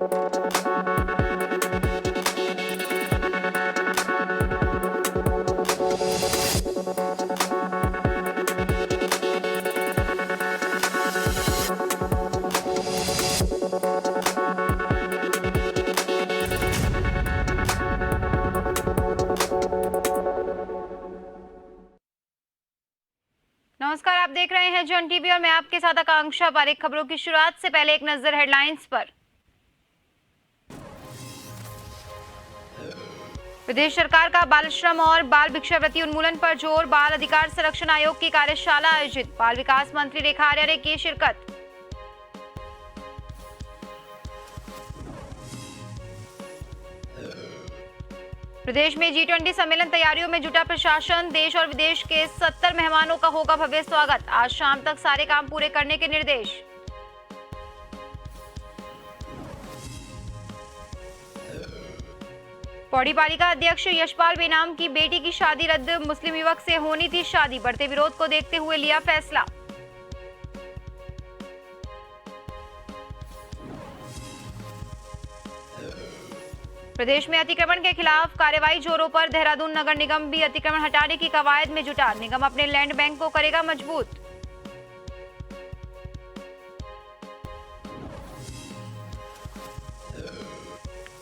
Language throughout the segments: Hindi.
नमस्कार, आप देख रहे हैं जन टीवी और मैं आपके साथ आकांक्षा पारेख। खबरों की शुरुआत से पहले एक नजर हेडलाइंस पर। प्रदेश सरकार का बाल श्रम और बाल भिक्षावृत्ति उन्मूलन पर जोर। बाल अधिकार संरक्षण आयोग की कार्यशाला आयोजित। बाल विकास मंत्री रेखा आर्या ने की शिरकत। प्रदेश में G20 सम्मेलन तैयारियों में जुटा प्रशासन। देश और विदेश के 70 मेहमानों का होगा भव्य स्वागत। आज शाम तक सारे काम पूरे करने के निर्देश। पौड़ी पालिका अध्यक्ष यशपाल बेनाम की बेटी की शादी रद्द। मुस्लिम युवक से होनी थी शादी, बढ़ते विरोध को देखते हुए लिया फैसला। प्रदेश में अतिक्रमण के खिलाफ कार्रवाई जोरों पर। देहरादून नगर निगम भी अतिक्रमण हटाने की कवायद में जुटा। निगम अपने लैंड बैंक को करेगा मजबूत।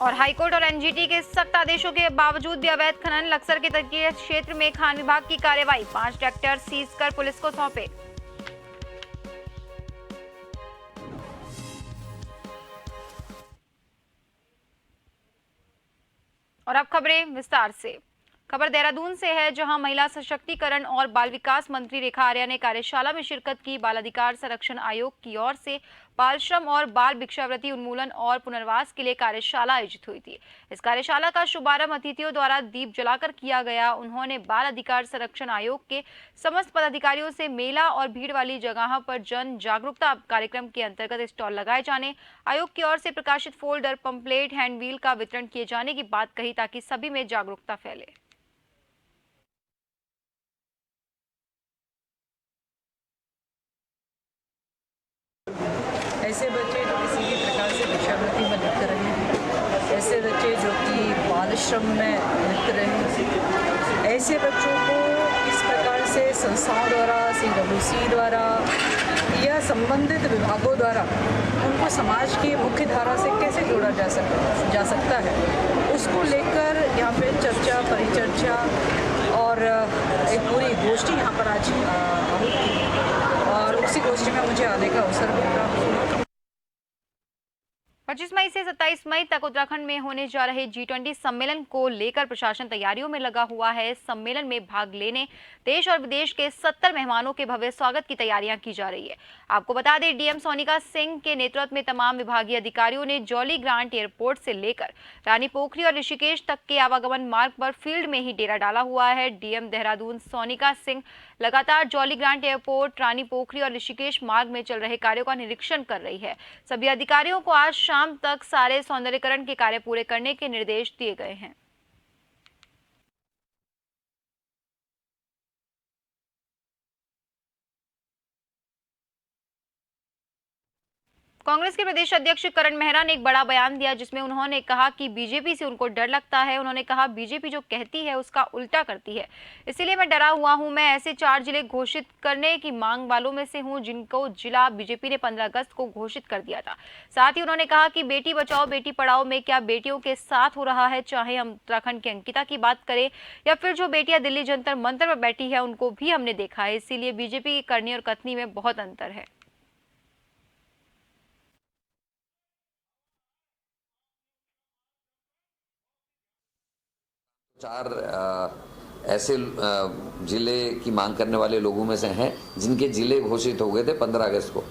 और हाईकोर्ट और एनजीटी के सख्त आदेशों के बावजूद भी अवैध खनन। लक्सर के तटीय क्षेत्र में खान विभाग की कार्रवाई। 5 ट्रैक्टर सीज कर पुलिस को सौंपे। और अब खबरें विस्तार से। खबर देहरादून से है, जहां महिला सशक्तिकरण और बाल विकास मंत्री रेखा आर्या ने कार्यशाला में शिरकत की। बाल अधिकार संरक्षण आयोग की ओर से बाल श्रम और बाल भिक्षावृत्ति उन्मूलन और पुनर्वास के लिए कार्यशाला आयोजित हुई थी। इस कार्यशाला का शुभारंभ अतिथियों द्वारा दीप जलाकर किया गया। उन्होंने बाल अधिकार संरक्षण आयोग के समस्त पदाधिकारियों से मेला और भीड़ वाली जगह पर जन जागरूकता कार्यक्रम के अंतर्गत स्टॉल लगाए जाने, आयोग की ओर से प्रकाशित फोल्डर, पंपलेट, हैंडबिल का वितरण किए जाने की बात कही, ताकि सभी में जागरूकता फैले। ऐसे बच्चे जो किसी भी प्रकार से भिक्षावृत्ति में लिप्त रहे, ऐसे बच्चे जो कि बाल श्रम में लिप्त रहे, ऐसे बच्चों को किस प्रकार से संस्थाओं द्वारा, CWC द्वारा या संबंधित विभागों द्वारा उनको समाज की मुख्य धारा से कैसे जोड़ा जा सकता है, उसको लेकर यहाँ पे चर्चा, परिचर्चा और एक पूरी गोष्ठी यहाँ पर आज हुई और उसी गोष्ठी में मुझे आने का अवसर मिल रहा। 25 मई से 27 मई तक उत्तराखंड में होने जा रहे G20 सम्मेलन को लेकर प्रशासन तैयारियों में लगा हुआ है। सम्मेलन में भाग लेने देश और विदेश के 70 मेहमानों के भव्य स्वागत की तैयारियां की जा रही है। आपको बता दें, डीएम सोनिका सिंह के नेतृत्व में तमाम विभागीय अधिकारियों ने जॉली ग्रांट एयरपोर्ट से लेकर रानी पोखरी और ऋषिकेश तक के आवागमन मार्ग पर फील्ड में ही डेरा डाला हुआ है। डीएम देहरादून सोनिका सिंह लगातार jolly grant airport, Rani Pokhari और ऋषिकेश मार्ग में चल रहे कार्यों का निरीक्षण कर रही है। सभी अधिकारियों को आज शाम तक सारे सौंदर्यीकरण के कार्य पूरे करने के निर्देश दिए गए हैं। कांग्रेस के प्रदेश अध्यक्ष करण मेहरा ने एक बड़ा बयान दिया, जिसमें उन्होंने कहा कि बीजेपी से उनको डर लगता है। उन्होंने कहा, बीजेपी जो कहती है उसका उल्टा करती है, इसीलिए मैं डरा हुआ हूं। मैं ऐसे 4 जिले घोषित करने की मांग वालों में से हूं जिनको जिला बीजेपी ने 15 अगस्त को घोषित कर दिया था। साथ ही उन्होंने कहा कि बेटी बचाओ बेटी पढ़ाओ में क्या बेटियों के साथ हो रहा है, चाहे हम उत्तराखंड की अंकिता की बात करें या फिर जो बेटियां दिल्ली जंतर मंतर पर बैठी है, उनको भी हमने देखा है। इसीलिए बीजेपी की करनी और कथनी में बहुत अंतर है। चार ऐसे जिले की मांग करने वाले लोगों में से हैं जिनके जिले घोषित हो गए थे 15 अगस्त को,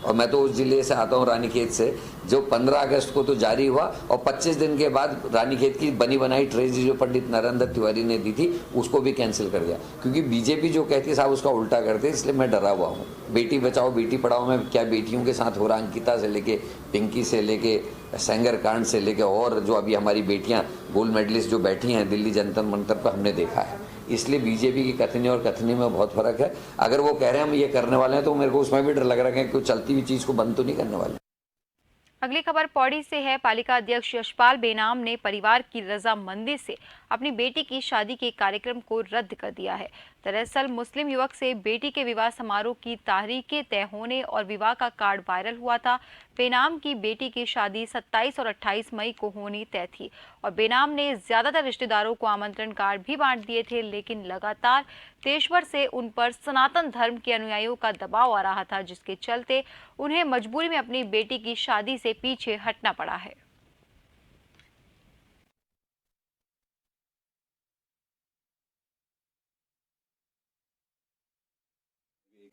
और मैं तो उस जिले से आता हूँ, रानीखेत से, जो 15 अगस्त को तो जारी हुआ और 25 दिन के बाद रानीखेत की बनी बनाई ट्रेजरी जो पंडित नरेंद्र तिवारी ने दी थी उसको भी कैंसिल कर दिया, क्योंकि बीजेपी जो कहती है साहब उसका उल्टा करते, इसलिए मैं डरा हुआ हूँ। बेटी बचाओ बेटी पढ़ाओ में क्या बेटियों के साथ हो रहा, अंकिता से लेके पिंकी से लेके सेंगर कांड से लेके और जो अभी हमारी बेटियां गोल्ड मेडलिस्ट जो बैठी हैं दिल्ली जंतर मंतर पर, हमने देखा है। इसलिए बीजेपी की कथनी और कथनी में बहुत फर्क है। अगर वो कह रहे हैं हम ये करने वाले हैं तो मेरे को उसमें भी डर लग रहा है कि कोई चलती हुई चीज को बंद तो नहीं करने वाले। अगली खबर पौड़ी से है। पालिका अध्यक्ष यशपाल बेनाम ने परिवार की रजामंदी से अपनी बेटी की शादी के कार्यक्रम को रद्द कर दिया है। दरअसल मुस्लिम युवक से बेटी के विवाह समारोह की तारीखें तय होने और विवाह का कार्ड वायरल हुआ था। बेनाम की बेटी की शादी 27 और 28 मई को होनी तय थी और बेनाम ने ज्यादातर रिश्तेदारों को आमंत्रण कार्ड भी बांट दिए थे, लेकिन लगातार देशभर से उन पर सनातन धर्म के अनुयायियों का दबाव आ रहा था, जिसके चलते उन्हें मजबूरी में अपनी बेटी की शादी से पीछे हटना पड़ा है।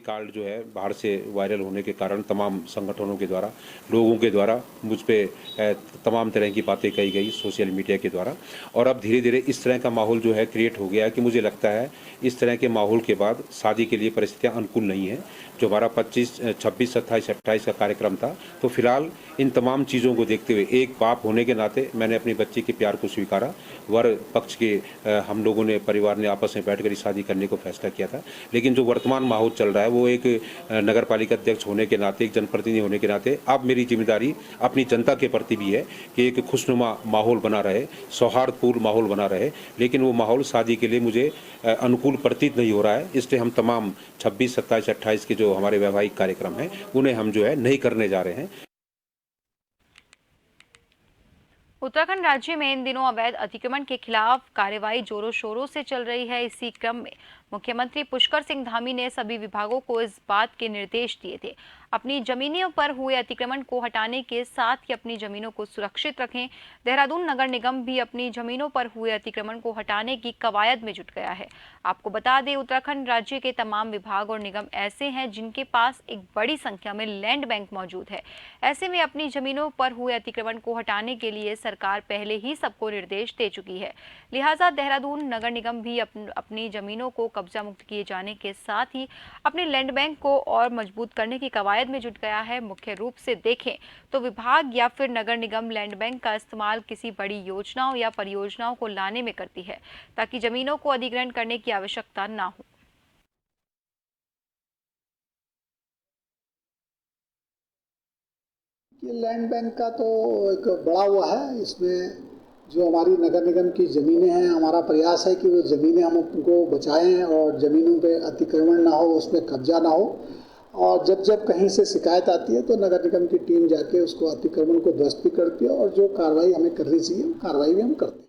कार्ड जो है बाहर से वायरल होने के कारण तमाम संगठनों के द्वारा, लोगों के द्वारा मुझ पे तमाम तरह की बातें कही गई सोशल मीडिया के द्वारा। और अब धीरे धीरे इस तरह का माहौल जो है क्रिएट हो गया है कि मुझे लगता है इस तरह के माहौल के बाद शादी के लिए परिस्थितियां अनुकूल नहीं है। जो हमारा 25, 26, 27, 28 का कार्यक्रम था, तो फिलहाल इन तमाम चीज़ों को देखते हुए एक बाप होने के नाते मैंने अपनी बच्ची के प्यार को स्वीकारा। वर पक्ष के हम लोगों ने, परिवार ने आपस में बैठकर शादी करने को फैसला किया था। लेकिन जो वर्तमान माहौल चल रहा है वो एक नगर पालिका अध्यक्ष होने के नाते, एक जनप्रतिनिधि होने के नाते अब मेरी जिम्मेदारी अपनी जनता के प्रति भी है कि एक खुशनुमा माहौल बना रहे, सौहार्दपूर्ण माहौल बना रहे। लेकिन वो माहौल शादी के लिए मुझे अनुकूल प्रतीत नहीं हो रहा है। इसलिए हम तमाम 26, 27, 28 के जो हमारे वैवाहिक कार्यक्रम हैं उन्हें हम जो है नहीं करने जा रहे हैं। उत्तराखंड राज्य में इन दिनों अवैध अतिक्रमण के खिलाफ कार्रवाई जोरों शोरों से चल रही है। इसी क्रम में मुख्यमंत्री पुष्कर सिंह धामी ने सभी विभागों को इस बात के निर्देश दिए थे अपनी जमीनों पर हुए अतिक्रमण को हटाने के साथ ही अपनी जमीनों को सुरक्षित रखें। देहरादून नगर निगम भी अपनी जमीनों पर हुए अतिक्रमण को हटाने की कवायद में जुट गया है। आपको बता दें, उत्तराखंड राज्य के तमाम विभाग और निगम ऐसे हैं जिनके पास एक बड़ी संख्या में लैंड बैंक मौजूद है। ऐसे में अपनी जमीनों पर हुए अतिक्रमण को हटाने के लिए सरकार पहले ही सबको निर्देश दे चुकी है। लिहाजा देहरादून नगर निगम भी अपनी जमीनों को कब्जा मुक्त किए जाने के साथ ही अपने लैंड बैंक को और मजबूत करने की कवायद में जुट गया है। मुख्य रूप से देखें तो विभाग या फिर नगर निगम लैंड बैंक का इस्तेमाल किसी बड़ी योजनाओं या परियोजनाओं को लाने में करती है ताकि जमीनों को अधिग्रहण करने की आवश्यकता ना हो। लैंड बैंक का तो एक बड़ा हुआ है। इसमें जो हमारी नगर निगम की ज़मीनें हैं, हमारा प्रयास है कि वो ज़मीनें हम उनको बचाएं और ज़मीनों पे अतिक्रमण ना हो, उसमें कब्जा ना हो। और जब जब कहीं से शिकायत आती है तो नगर निगम की टीम जाके उसको अतिक्रमण को ध्वस्त भी करती है और जो कार्रवाई हमें करनी चाहिए वो कार्रवाई भी हम करते हैं।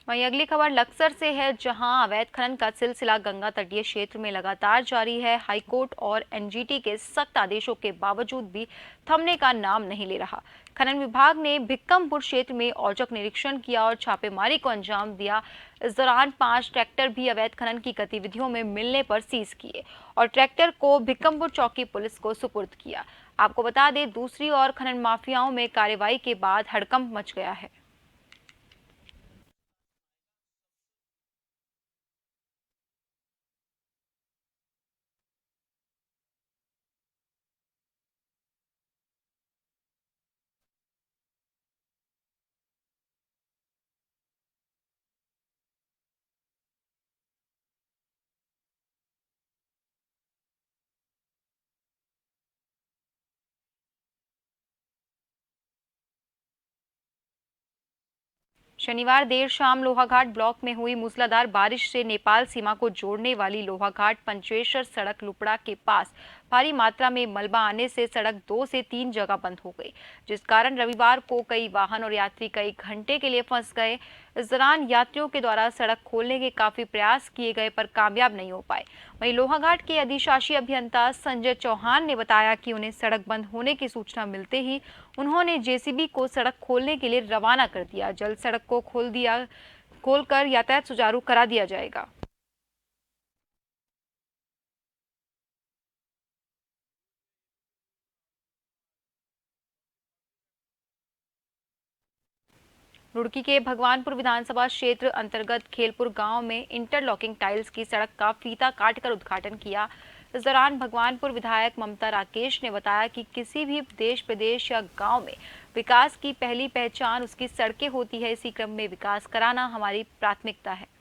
वहीं अगली खबर लक्सर से है, जहां अवैध खनन का सिलसिला गंगा तटीय क्षेत्र में लगातार जारी है। हाईकोर्ट और एनजीटी के सख्त आदेशों के बावजूद भी थमने का नाम नहीं ले रहा। खनन विभाग ने भिक्कमपुर क्षेत्र में औचक निरीक्षण किया और छापेमारी को अंजाम दिया। इस दौरान 5 ट्रैक्टर भी अवैध खनन की गतिविधियों में मिलने पर सीज किए और ट्रैक्टर को भिक्कमपुर चौकी पुलिस को सुपुर्द किया। आपको बता दें, दूसरी ओर खनन माफियाओं में कार्रवाई के बाद हड़कंप मच गया है। शनिवार देर शाम लोहाघाट ब्लॉक में हुई मूसलाधार बारिश से नेपाल सीमा को जोड़ने वाली लोहाघाट पंचेश्वर सड़क लुपड़ा के पास भारी मात्रा में मलबा आने से सड़क 2 से 3 जगह बंद हो गई, जिस कारण रविवार को कई वाहन और यात्री कई घंटे के लिए फंस गए। इस दौरान यात्रियों के द्वारा सड़क खोलने के काफी प्रयास किए गए पर कामयाब नहीं हो पाए। वहीं लोहाघाट के अधिशासी अभियंता संजय चौहान ने बताया कि उन्हें सड़क बंद होने की सूचना मिलते ही उन्होंने जेसीबी को सड़क खोलने के लिए रवाना कर दिया। जल्द सड़क को खोलकर यातायात सुचारू करा दिया जाएगा। रुड़की के भगवानपुर विधानसभा क्षेत्र अंतर्गत खेलपुर गांव में इंटरलॉकिंग टाइल्स की सड़क का फीता काटकर उद्घाटन किया। इस दौरान भगवानपुर विधायक ममता राकेश ने बताया कि किसी भी देश प्रदेश या गांव में विकास की पहली पहचान उसकी सड़कें होती है। इसी क्रम में विकास कराना हमारी प्राथमिकता है।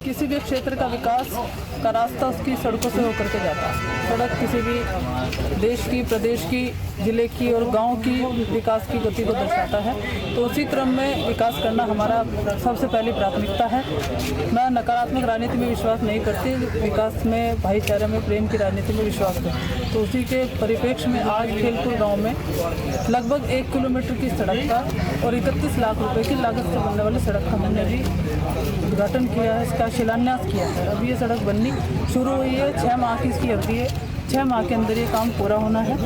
किसी भी क्षेत्र का विकास का रास्ता उसकी सड़कों से होकर के जाता है। सड़क किसी भी देश की, प्रदेश की, जिले की और गांव की विकास की गति को दर्शाता है। तो उसी क्रम में विकास करना हमारा सबसे पहली प्राथमिकता है। मैं नकारात्मक राजनीति में विश्वास नहीं करती, विकास में, भाईचारे में, प्रेम की राजनीति में विश्वास करती। तो उसी के परिप्रेक्ष्य में आज खेलपुर गाँव में लगभग 1 किलोमीटर की सड़क का और 31 लाख रुपए की लागत से बनने वाली सड़क का हमने भी उद्घाटन किया है, इसका शिलान्यास किया है। अभी ये सड़क बननी शुरू हुई है, 6 माह की इसकी अवधि है, 6 माह के अंदर ये काम पूरा होना है।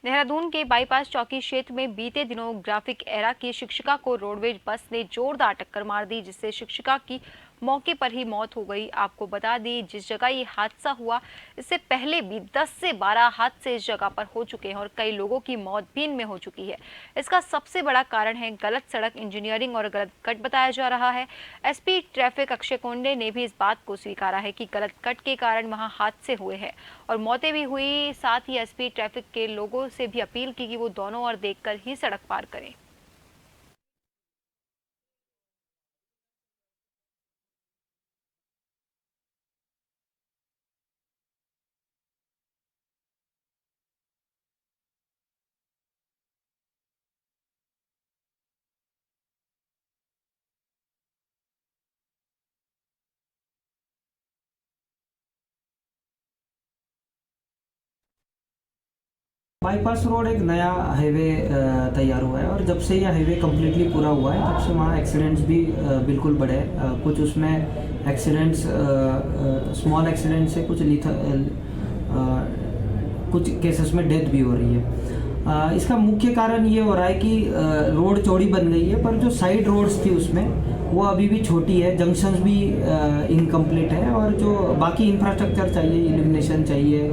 देहरादून के बाईपास चौकी क्षेत्र में बीते दिनों ग्राफिक एरा की शिक्षिका को रोडवेज बस ने जोरदार टक्कर मार दी, जिससे शिक्षिका की मौके पर ही मौत हो गई। आपको बता दी, जिस जगह ये हादसा हुआ इससे पहले भी 10 से 12 हादसे इस जगह पर हो चुके हैं और कई लोगों की मौत भी इनमें हो चुकी है। इसका सबसे बड़ा कारण है गलत सड़क इंजीनियरिंग और गलत कट बताया जा रहा है। एसपी ट्रैफिक अक्षय कुंडे ने भी इस बात को स्वीकारा है कि गलत कट के कारण वहां हादसे हुए हैं और मौतें भी हुई। साथ ही एसपी ट्रैफिक के लोगों से भी अपील की कि वो दोनों ओर देखकर ही सड़क पार करें। बाईपास रोड एक नया हाईवे तैयार हुआ है और जब से यह हाईवे कम्प्लीटली पूरा हुआ है तब से वहाँ एक्सीडेंट्स भी बिल्कुल बढ़े। कुछ उसमें एक्सीडेंट्स स्मॉल एक्सीडेंट से कुछ केसेस में डेथ भी हो रही है। इसका मुख्य कारण ये हो रहा है कि रोड चौड़ी बन गई है पर जो साइड रोड्स थी उसमें वो अभी भी छोटी है, जंक्शंस भी इनकम्प्लीट है और जो बाकी इंफ्रास्ट्रक्चर चाहिए, इल्यूमिनेशन चाहिए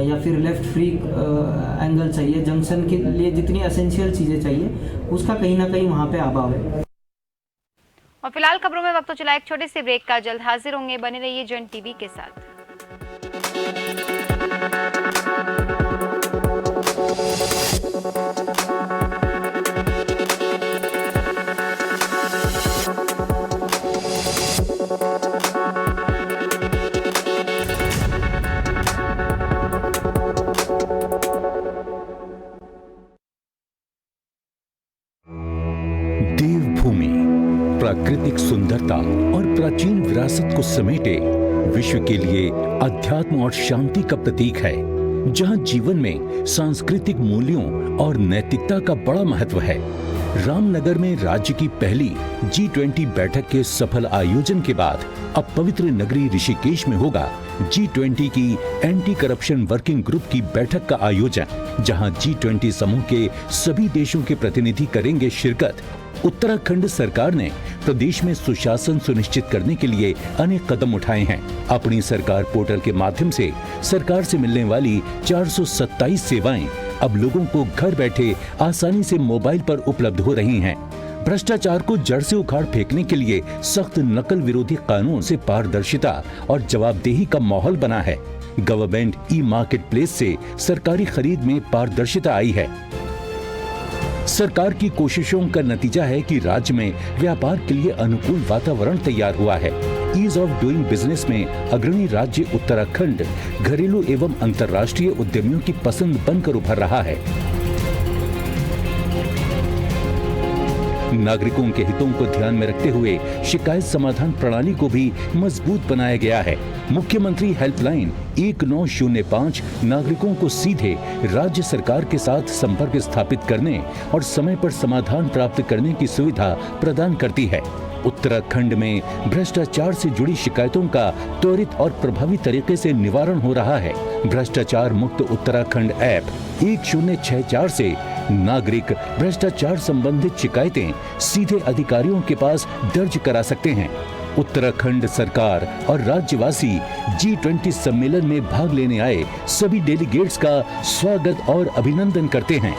या फिर लेफ्ट फ्री एंगल चाहिए, जंक्शन के लिए जितनी एसेंशियल चीज़ें चाहिए उसका कहीं ना कहीं वहाँ पे अभाव है। और फिलहाल खबरों में वक्त तो चला एक छोटे से ब्रेक का, जल्द हाजिर होंगे, बने रहिए जन टीवी के साथ। देवभूमि प्राकृतिक सुंदरता और प्राचीन विरासत को समेटे विश्व के लिए अध्यात्म और शांति का प्रतीक है, जहां जीवन में सांस्कृतिक मूल्यों और नैतिकता का बड़ा महत्व है। रामनगर में राज्य की पहली G20 बैठक के सफल आयोजन के बाद अब पवित्र नगरी ऋषिकेश में होगा G20 की एंटी करप्शन वर्किंग ग्रुप की बैठक का आयोजन, जहां G20 समूह के सभी देशों के प्रतिनिधि करेंगे शिरकत। उत्तराखंड सरकार ने प्रदेश में सुशासन सुनिश्चित करने के लिए अनेक कदम उठाए हैं। अपनी सरकार पोर्टल के माध्यम से सरकार से मिलने वाली 427 सेवाएं अब लोगों को घर बैठे आसानी से मोबाइल पर उपलब्ध हो रही हैं। भ्रष्टाचार को जड़ से उखाड़ फेंकने के लिए सख्त नकल विरोधी कानून से पारदर्शिता और जवाबदेही का माहौल बना है। गवर्नमेंट ई मार्केट प्लेस से सरकारी खरीद में पारदर्शिता आई है। सरकार की कोशिशों का नतीजा है कि राज्य में व्यापार के लिए अनुकूल वातावरण तैयार हुआ है। ईज ऑफ डूइंग बिजनेस में अग्रणी राज्य उत्तराखंड घरेलू एवं अंतर्राष्ट्रीय उद्यमियों की पसंद बनकर उभर रहा है। नागरिकों के हितों को ध्यान में रखते हुए शिकायत समाधान प्रणाली को भी मजबूत बनाया गया है। मुख्यमंत्री हेल्पलाइन 1905 नागरिकों को सीधे राज्य सरकार के साथ संपर्क स्थापित करने और समय पर समाधान प्राप्त करने की सुविधा प्रदान करती है। उत्तराखंड में भ्रष्टाचार से जुड़ी शिकायतों का त्वरित और प्रभावी तरीके से निवारण हो रहा है। भ्रष्टाचार मुक्त उत्तराखंड ऐप 1064 से नागरिक भ्रष्टाचार संबंधित शिकायतें सीधे अधिकारियों के पास दर्ज करा सकते हैं। उत्तराखंड सरकार और राज्यवासी G20 सम्मेलन में भाग लेने आए सभी डेलीगेट्स का स्वागत और अभिनंदन करते हैं।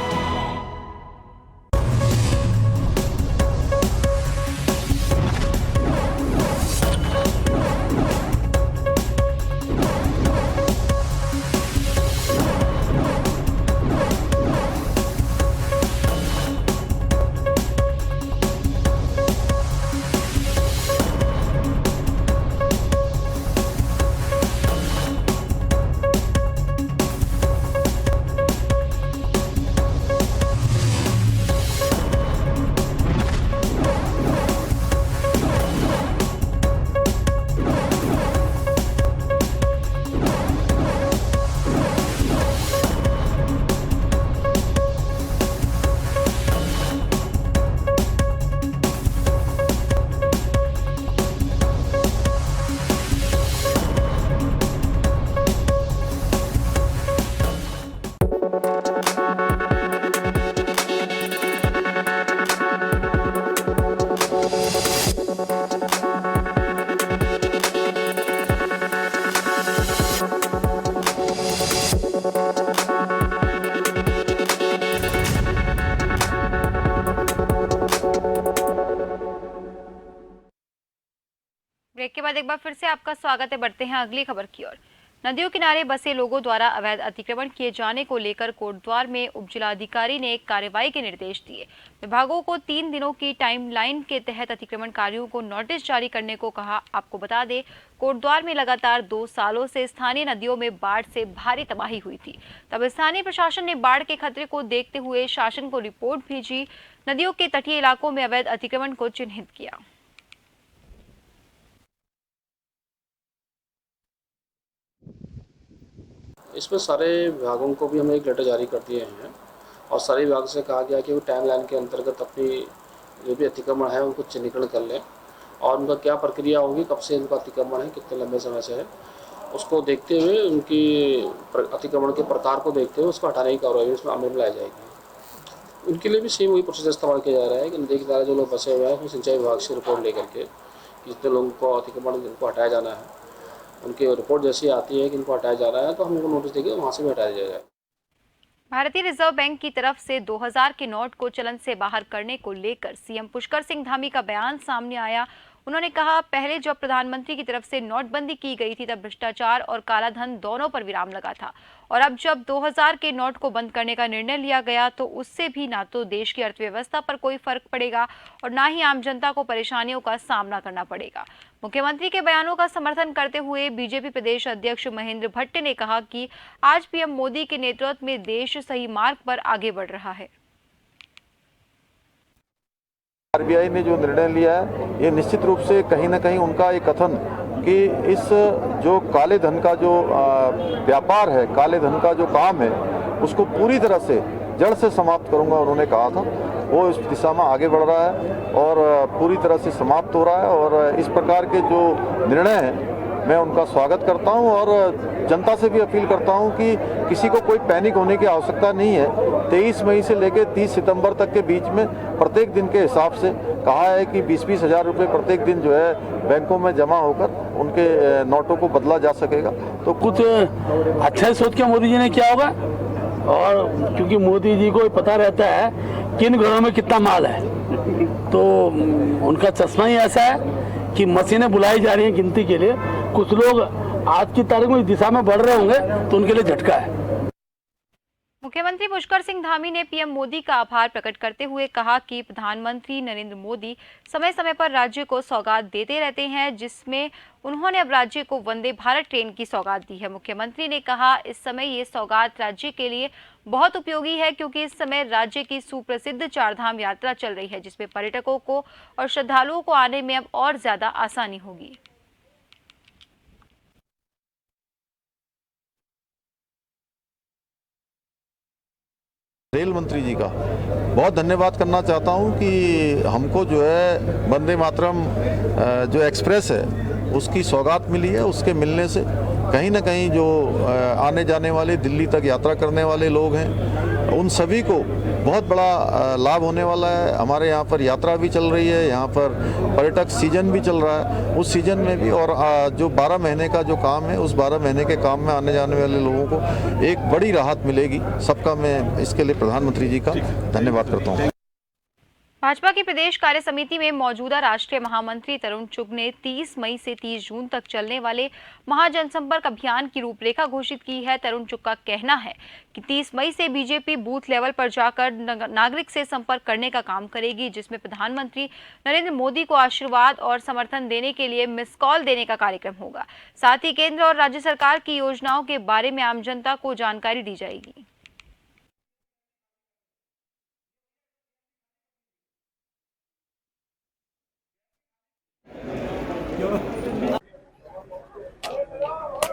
ब्रेक के बाद एक बार फिर से आपका स्वागत है। बढ़ते हैं अगली खबर की ओर। नदियों किनारे बसे लोगों द्वारा अवैध अतिक्रमण किए जाने को लेकर कोटद्वार में उपजिलाधिकारी ने एक कार्रवाई के निर्देश दिए। विभागों को 3 दिनों की टाइमलाइन के तहत अतिक्रमणकारियों को नोटिस जारी करने को कहा। आपको बता दें, कोटद्वार में लगातार 2 सालों से स्थानीय नदियों में बाढ़ से भारी तबाही हुई थी। तब स्थानीय प्रशासन ने बाढ़ के खतरे को देखते हुए शासन को रिपोर्ट भेजी। नदियों के तटीय इलाकों में अवैध अतिक्रमण को चिन्हित किया। इसमें सारे विभागों को भी हमने एक लेटर जारी कर दिए हैं और सारे विभाग से कहा गया कि वो टाइम लाइन के अंतर्गत अपनी जो भी अतिक्रमण है उनको चिन्हीकरण कर लें और उनका क्या प्रक्रिया होगी, कब से इनका अतिक्रमण है, कितने लंबे समय से है, उसको देखते हुए उनकी अतिक्रमण के प्रकार को देखते हुए उसको हटाने की कार्रवाई उसमें अमल में लाई जाएगी। उनके लिए भी सेम वही प्रोसेस इस्तेमाल किया जा रहा है कि नदी किनारे जो लोग बसे हुए हैं उसमें सिंचाई विभाग से रिपोर्ट लेकर के जितने लोगों को अतिक्रमण इनको हटाया जाना है, उनकी रिपोर्ट जैसी आती है कि इनको हटाया जा रहा है तो हम उनको नोटिस देंगे, वहाँ से भी हटाया जाएगा। भारतीय रिजर्व बैंक की तरफ से 2000 के नोट को चलन से बाहर करने को लेकर सीएम पुष्कर सिंह धामी का बयान सामने आया। उन्होंने कहा, पहले जब प्रधानमंत्री की तरफ से नोटबंदी की गई थी तब भ्रष्टाचार और कालाधन दोनों पर विराम लगा था और अब जब 2000 के नोट को बंद करने का निर्णय लिया गया तो उससे भी ना तो देश की अर्थव्यवस्था पर कोई फर्क पड़ेगा और ना ही आम जनता को परेशानियों का सामना करना पड़ेगा। मुख्यमंत्री के बयानों का समर्थन करते हुए बीजेपी प्रदेश अध्यक्ष महेंद्र भट्ट ने कहा कि आज पीएम मोदी के नेतृत्व में देश सही मार्ग पर आगे बढ़ रहा है। आरबीआई ने जो निर्णय लिया है ये निश्चित रूप से कहीं ना कहीं उनका एक कथन कि इस जो काले धन का जो व्यापार है, काले धन का जो काम है उसको पूरी तरह से जड़ से समाप्त करूंगा उन्होंने कहा था, वो इस दिशा में आगे बढ़ रहा है और पूरी तरह से समाप्त हो रहा है। और इस प्रकार के जो निर्णय हैं मैं उनका स्वागत करता हूं और जनता से भी अपील करता हूं कि किसी को कोई पैनिक होने की आवश्यकता नहीं है। 23 मई से लेकर 30 सितंबर तक के बीच में प्रत्येक दिन के हिसाब से कहा है कि 20-20 हज़ार रुपये प्रत्येक दिन जो है बैंकों में जमा होकर उनके नोटों को बदला जा सकेगा। तो कुछ अच्छा सोच के मोदी जी ने किया होगा और क्योंकि मोदी जी को पता रहता है किन घरों में कितना माल है, तो उनका चश्मा ही ऐसा है कि मशीनें बुलाई जा रही हैं गिनती के लिए। कुछ लोग आज की तारीख में इस दिशा में बढ़ रहे होंगे तो उनके लिए झटका है। मुख्यमंत्री पुष्कर सिंह धामी ने पीएम मोदी का आभार प्रकट करते हुए कहा कि प्रधानमंत्री नरेंद्र मोदी समय समय पर राज्य को सौगात देते रहते हैं, जिसमें उन्होंने अब राज्य को वंदे भारत ट्रेन की सौगात दी है। मुख्यमंत्री ने कहा, इस समय ये सौगात राज्य के लिए बहुत उपयोगी है क्योंकि इस समय राज्य की सुप्रसिद्ध चारधाम यात्रा चल रही है, जिसमें पर्यटकों को और श्रद्धालुओं को आने में अब और ज्यादा आसानी होगी। रेल मंत्री जी का बहुत धन्यवाद करना चाहता हूं कि हमको जो है वंदे मातरम जो एक्सप्रेस है उसकी सौगात मिली है। उसके मिलने से कहीं ना कहीं जो आने जाने वाले दिल्ली तक यात्रा करने वाले लोग हैं उन सभी को बहुत बड़ा लाभ होने वाला है। हमारे यहाँ पर यात्रा भी चल रही है, यहाँ पर पर्यटक सीजन भी चल रहा है, उस सीजन में भी और जो 12 महीने का जो काम है उस 12 महीने के काम में आने जाने वाले लोगों को एक बड़ी राहत मिलेगी। सबका मैं इसके लिए प्रधानमंत्री जी का धन्यवाद करता हूँ। भाजपा की प्रदेश कार्य समिति में मौजूदा राष्ट्रीय महामंत्री तरुण चुग ने 30 मई से 30 जून तक चलने वाले महाजनसंपर्क अभियान की रूपरेखा घोषित की है। तरुण चुग का कहना है कि 30 मई से बीजेपी बूथ लेवल पर जाकर नागरिक से संपर्क करने का काम करेगी, जिसमें प्रधानमंत्री नरेंद्र मोदी को आशीर्वाद और समर्थन देने के लिए मिस कॉल देने का कार्यक्रम होगा। साथ ही केंद्र और राज्य सरकार की योजनाओं के बारे में आम जनता को जानकारी दी जाएगी।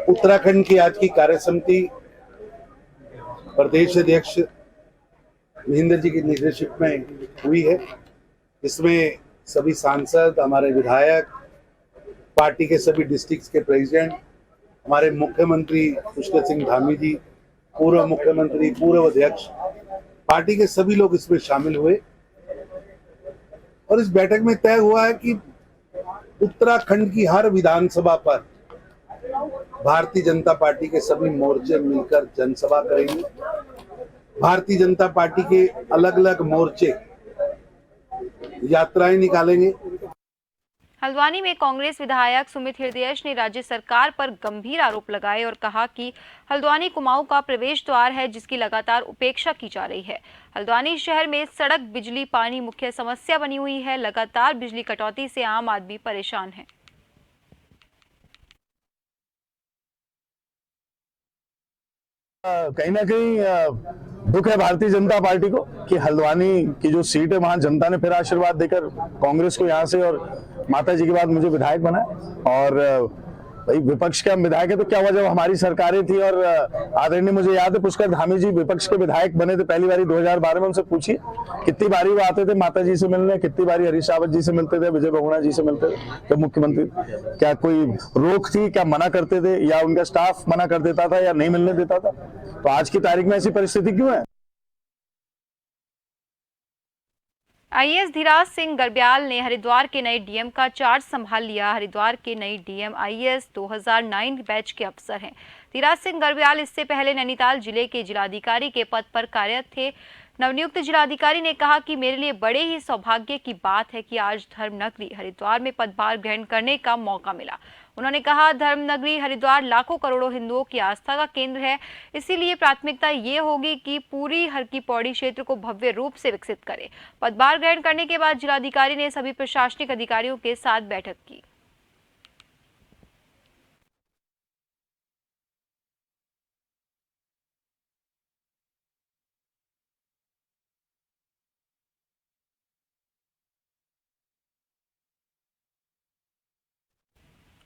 उत्तराखंड की आज की कार्य समिति प्रदेश अध्यक्ष महेंद्र जी की लीडरशिप में हुई है। इसमें सभी सांसद, हमारे विधायक, पार्टी के सभी डिस्ट्रिक्ट के प्रेसिडेंट, हमारे मुख्यमंत्री पुष्कर सिंह धामी जी, पूर्व मुख्यमंत्री, पूर्व अध्यक्ष, पार्टी के सभी लोग इसमें शामिल हुए और इस बैठक में तय हुआ है कि उत्तराखंड की हर विधानसभा पर भारतीय जनता पार्टी के सभी मोर्चे मिलकर जनसभा करेंगे। भारतीय जनता पार्टी के अलग अलग मोर्चे यात्राएं निकालेंगे। हल्द्वानी में कांग्रेस विधायक सुमित हृदयेश ने राज्य सरकार पर गंभीर आरोप लगाए और कहा कि हल्द्वानी कुमाऊं का प्रवेश द्वार है जिसकी लगातार उपेक्षा की जा रही है। हल्द्वानी शहर में सड़क, बिजली, पानी मुख्य समस्या बनी हुई है। लगातार बिजली कटौती से आम आदमी परेशान है। कहीं ना कहीं दुख है भारतीय जनता पार्टी को कि हल्द्वानी की जो सीट है वहां जनता ने फिर आशीर्वाद देकर कांग्रेस को यहां से और माता जी के बाद मुझे विधायक बनाया। और भाई विपक्ष के हम विधायक है तो क्या हुआ, जब हमारी सरकारें थी और आदरणीय मुझे याद है पुष्कर धामी जी विपक्ष के विधायक बने थे पहली बारी 2012 में। उनसे पूछिए कितनी बारी वो आते थे माता जी से मिलने, कितनी बारी हरीश रावत जी से मिलते थे, विजय बहुगुणा जी से मिलते थे जब मुख्यमंत्री। क्या कोई रोक थी, क्या मना करते थे, या उनका स्टाफ मना कर देता था या नहीं मिलने देता था? तो आज की तारीख में ऐसी परिस्थिति क्यों है? आईएएस धीराज सिंह गर्ब्याल ने हरिद्वार के नए डीएम का चार्ज संभाल लिया। हरिद्वार के नए डीएम आईएएस 2009 बैच के अफसर हैं। धीराज सिंह गर्ब्याल इससे पहले नैनीताल जिले के जिलाधिकारी के पद पर कार्यरत थे। नवनियुक्त जिलाधिकारी ने कहा कि मेरे लिए बड़े ही सौभाग्य की बात है कि आज धर्मनगरी हरिद्वार में पदभार ग्रहण करने का मौका मिला। उन्होंने कहा, धर्मनगरी हरिद्वार लाखों करोड़ों हिंदुओं की आस्था का केंद्र है, इसीलिए प्राथमिकता ये होगी कि पूरी हर की पौड़ी क्षेत्र को भव्य रूप से विकसित करे। पदभार ग्रहण करने के बाद जिलाधिकारी ने सभी प्रशासनिक अधिकारियों के साथ बैठक की।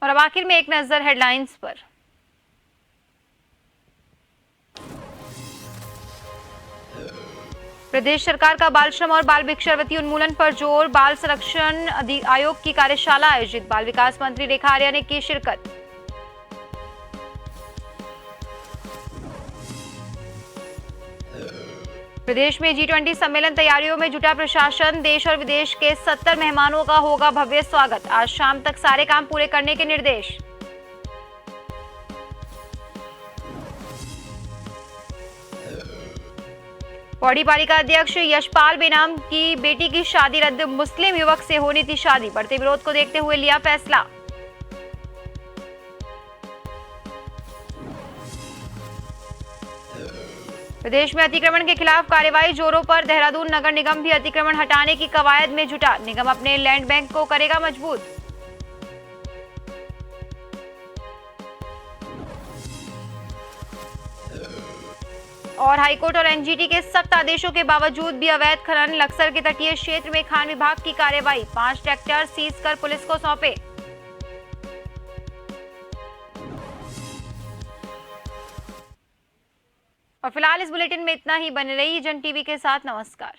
और अब आखिर में एक नजर हेडलाइंस पर। प्रदेश सरकार का बाल श्रम और बाल भिक्षावृत्ति उन्मूलन पर जोर। बाल संरक्षण आयोग की कार्यशाला आयोजित। बाल विकास मंत्री रेखा आर्या ने की शिरकत। प्रदेश में G20 सम्मेलन तैयारियों में जुटा प्रशासन। देश और विदेश के 70 मेहमानों का होगा भव्य स्वागत। आज शाम तक सारे काम पूरे करने के निर्देश। पौड़ी पालिका अध्यक्ष यशपाल बेनाम की बेटी की शादी रद्द। मुस्लिम युवक से होनी थी शादी, बढ़ते विरोध को देखते हुए लिया फैसला। प्रदेश में अतिक्रमण के खिलाफ कार्रवाई जोरों पर। देहरादून नगर निगम भी अतिक्रमण हटाने की कवायद में जुटा। निगम अपने लैंड बैंक को करेगा मजबूत। और हाईकोर्ट और एनजीटी के सख्त आदेशों के बावजूद भी अवैध खनन। लक्सर के तटीय क्षेत्र में खान विभाग की कार्रवाई। 5 ट्रैक्टर सीज कर पुलिस को सौंपे। और फिलहाल इस बुलेटिन में इतना ही। बने रहिए जन टीवी के साथ। नमस्कार।